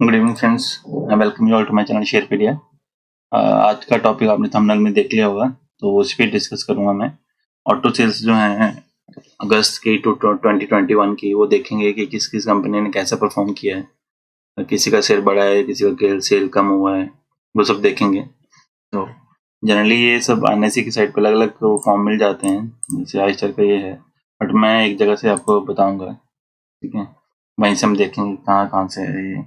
Good evening friends, I welcome you all to my channel SharePediaa। आज का topic आपने thumbnail में देख लिया होगा, तो उस पर डिस्कस करूंगा मैं। ऑटो सेल्स जो हैं अगस्त की टू 2021 की, वो देखेंगे कि किस किस कंपनी ने कैसा परफॉर्म किया है, किसी का सेल बढ़ा है, किसी का सेल कम हुआ है, वो सब देखेंगे। तो जनरली ये सब NSE की साइट पर अलग अलग फॉर्म मिल जाते हैं, जैसे आइस्टर का ये है, बट मैं एक जगह से आपको बताऊंगा, ठीक है। वहीं से हम देखेंगे कहाँ कहाँ से है ये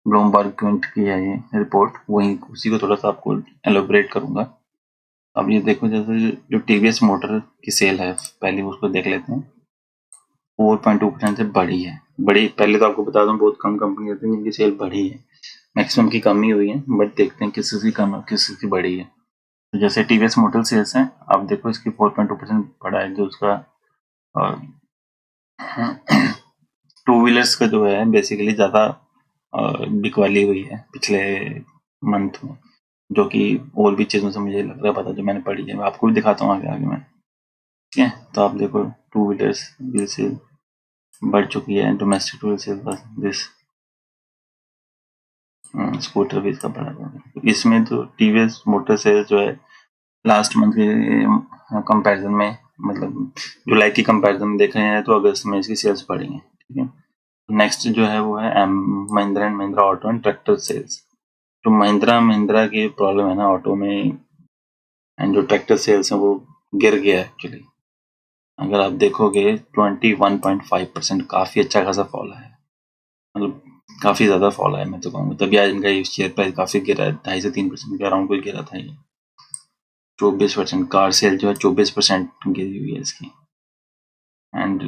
ब्लूमबर्ग क्विंट की है ये रिपोर्ट, वही उसी को थोड़ा सा आपको एलोबरेट करूंगा। अब ये देखो, जैसे जो टीवीएस मोटर की सेल है, पहले उसको देख लेते हैं। 4.2% से बढ़ी है। बड़ी पहले तो आपको बता दूं, बहुत कम कंपनी होती है जिनकी सेल बढ़ी है, मैक्सिमम की कमी हुई है, बट देखते हैं किस की कम किस की बढ़ी है। तो जैसे टीवीएस मोटर सेल्स है, आप देखो इसकी 4.2% बढ़ा है, जो उसका टू व्हीलर्स का जो है बेसिकली ज़्यादा बिकवाली हुई है पिछले मंथ में, जो कि और भी चीज़ों से मुझे लग रहा है पता, जो मैंने पढ़ी है। मैं आपको भी दिखाता हूँ आगे आगे में, ठीक है। तो आप देखो, टू व्हीलर्स व्हील सेल बढ़ चुकी है, domestic two wheel sale this scooter भी इसका बढ़ा है। इसमें तो टीवीएस मोटर सेल्स जो है लास्ट मंथ के कंपैरिजन में, मतलब जुलाई की कंपैरिजन में देखा जाए तो अगस्त में इसकी सेल्स बढ़ी हैं, ठीक है। नेक्स्ट जो है वो है Mahindra and Mahindra auto and tractor sales. तो महिंद्रा की प्रॉब्लम है ना ऑटो में, एंड जो ट्रैक्टर सेल्स है वो गिर गया एक्चुअली। अगर आप देखोगे 21.5%, काफ़ी अच्छा खासा फॉल है, मतलब काफ़ी ज़्यादा फॉल है मैं तो कहूँगा। तभी आज इनका शेयर प्राइस काफ़ी गिरा है, 2.5 से 3% के अराउंड कोई गिरा था ये। 24% कार सेल जो है 24% गिरी हुई है इसकी। एंड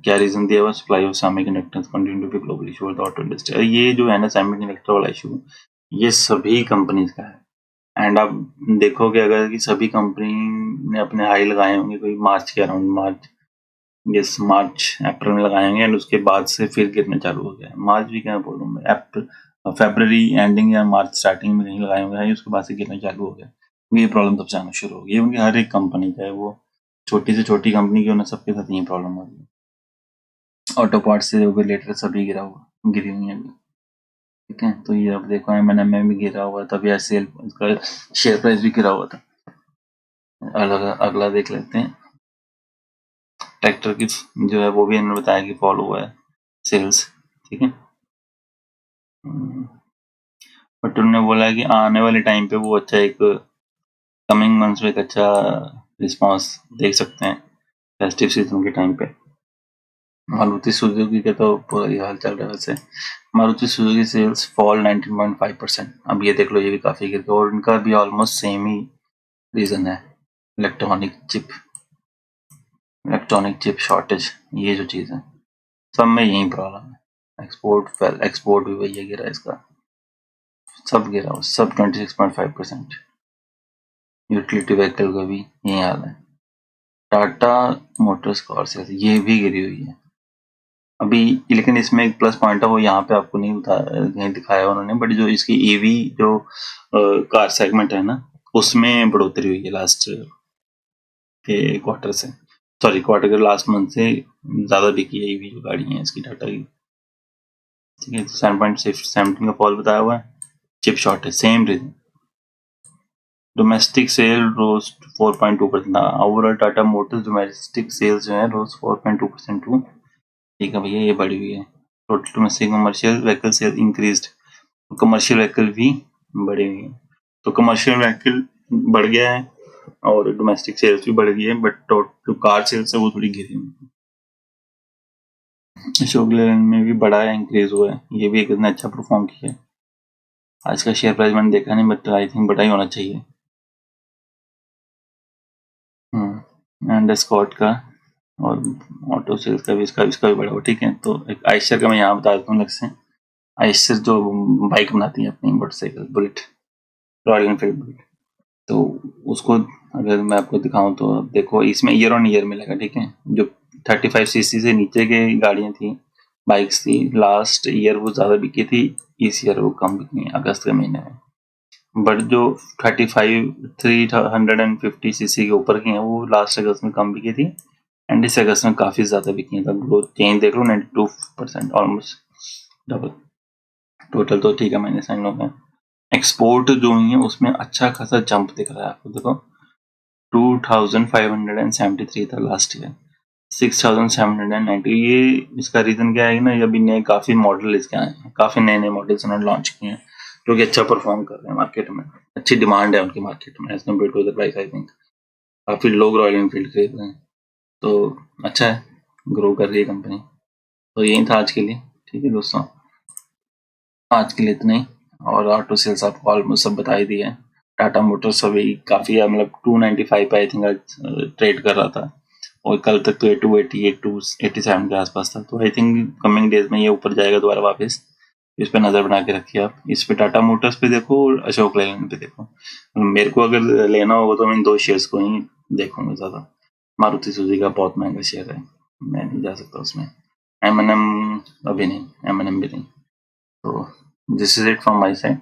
क्या रीजन दिया हुआ, supply of semiconductors continue to be global issue with auto industry. ये जो है ना सेमीकंडक्टर वाला इशू, ये सभी कंपनीज का है। एंड आप देखोगे अगर कि सभी कंपनी ने अपने हाई लगाए होंगे कोई मार्च के अराउंड, मार्च अप्रैल में लगाए होंगे, एंड उसके बाद से फिर गिरना चालू हो गया। मार्च भी क्या बोलूँ मैं, फरवरी एंडिंग या मार्च स्टार्टिंग में कहीं लगाए होंगे, उसके बाद से गिरना चालू हो गया। ये प्रॉब्लम तब से आना शुरू हो गई, क्योंकि हर एक कंपनी का है, वो छोटी से छोटी कंपनी की, उन्हें सबके साथ ये प्रॉब्लम हो रही है। ऑटो पार्ट्स से रिलेटेड सभी गिरी हुई है, ठीक है। तो ये अब देखो M&M में भी गिरा हुआ था, तभी सेल का शेयर प्राइस भी गिरा हुआ था। अगला देख लेते हैं, ट्रैक्टर की जो है वो भी इन्होंने बताया कि फॉल हुआ है सेल्स, ठीक है। बट उन्होंने बोला कि आने वाले टाइम पे वो अच्छा एक कमिंग मंथ्स में एक अच्छा रिस्पांस देख सकते हैं फेस्टिव सीजन के टाइम पे। मारुति सुजुकी का तो पूरा ही हाल चल रहा है वैसे। Maruti Suzuki sales fall 19.5%। अब ये देख लो, ये भी काफी गिर गया, और इनका भी ऑलमोस्ट सेम ही रीजन है, इलेक्ट्रॉनिक चिप शॉर्टेज। ये जो चीज है सब में यही प्रॉब्लम है। एक्सपोर्ट भी वही गिरा इसका, सब गिरा हुआ, सब 26.5%। यूटिलिटी व्हीकल का भी यही हाल है। टाटा मोटर्स कार सेल्स ये भी गिरी हुई है अभी, लेकिन इसमें एक प्लस पॉइंट है, वो यहाँ पे आपको नहीं दिखाया उन्होंने, बट जो इसकी ईवी जो कार सेगमेंट है ना, उसमें बढ़ोतरी हुई है लास्ट के क्वार्टर से, सॉरी क्वार्टर के लास्ट मंथ से ज़्यादा बिकी है ईवी जो गाड़ी है इसकी टाटा की, ठीक है। 7.17 का फॉल बताया हुआ है, chip shortage same reason. Domestic sale rose 4.2%। Overall Tata Motors domestic sales जो है रोज 4.2% टू, ठीक है भैया, ये बढ़ी हुई है। Total domestic commercial vehicle sale increased, commercial vehicle भी बढ़ी हुई है। तो कमर्शियल व्हीकल बढ़ गया है और डोमेस्टिक सेल्स भी बढ़ गई है, बट जो कार सेल्स है वो थोड़ी गिरी हुई है। अशोकलैंड में भी बड़ा इंक्रीज हुआ है, ये भी एक इतना अच्छा परफॉर्म किया है। आज का शेयर प्राइस मैंने देखा नहीं, बट आई थिंक बड़ा ही होना चाहिए। एंड स्कॉट का और ऑटो सेल्स का भी, इसका भी बड़ा हुआ, ठीक है। तो एक आइशर का मैं यहाँ बता देता हूँ अलग से। आइशर जो बाइक बनाती है अपनी, motorcycle, bullet, royal Enfield bullet, तो उसको अगर मैं आपको दिखाऊं तो देखो, इसमें ईयर ऑन ईयर मिलेगा, ठीक है। जो 35 सीसी से नीचे की गाड़ियां थी, बाइक्स थी, लास्ट ईयर वो ज़्यादा बिकी थी, इस ईयर वो कम बिकी अगस्त के महीने में। बट जो 350 सीसी के ऊपर की हैं वो लास्ट अगस्त में कम बिकी थी, एंड इस अगस्त में काफ़ी ज़्यादा बिकी है। तो ग्रोथ चेंज देख लो, 92% ऑलमोस्ट डबल। टोटल तो ठीक है -9 हो गया। एक्सपोर्ट जो हुई है उसमें अच्छा खासा जंप दिख रहा है आपको, देखो 2573 था लास्ट ईयर, 6790। ये इसका रीजन क्या है ना, ये अभी नए काफी मॉडल इसके आए हैं, काफी नए मॉडल्स उन्होंने लॉन्च किए हैं जो कि अच्छा परफॉर्म कर रहे हैं मार्केट में, अच्छी डिमांड है उनकी मार्केट में as compare to the price. I think काफी लोग रॉयल एनफील्ड खरीद रहे हैं, तो अच्छा है, ग्रो कर रही है कंपनी। तो यही था आज के लिए, ठीक है दोस्तों, आज के लिए इतना ही। और ऑटो सेल्स आपको ऑलमोस्ट सब बता ही दिया है। टाटा मोटर्स अभी काफी मतलब 295 पे आई थिंक आज ट्रेड कर रहा था, और कल तक तो 288 287 के आसपास था। तो आई थिंक कमिंग डेज में ये ऊपर जाएगा दोबारा वापस, इस पे नजर बना के रखिए आप। इस पे टाटा मोटर्स पे देखो और अशोक लेलैंड पे देखो। मेरे को अगर लेना होगा तो मैं इन दो शेयर्स को ही देखूंगा ज्यादा। मारुति सुजुकी का बहुत महंगा शेयर है, मैं नहीं जा सकता उसमें। M&M अभी नहीं, M&M भी नहीं। तो this is it from my side.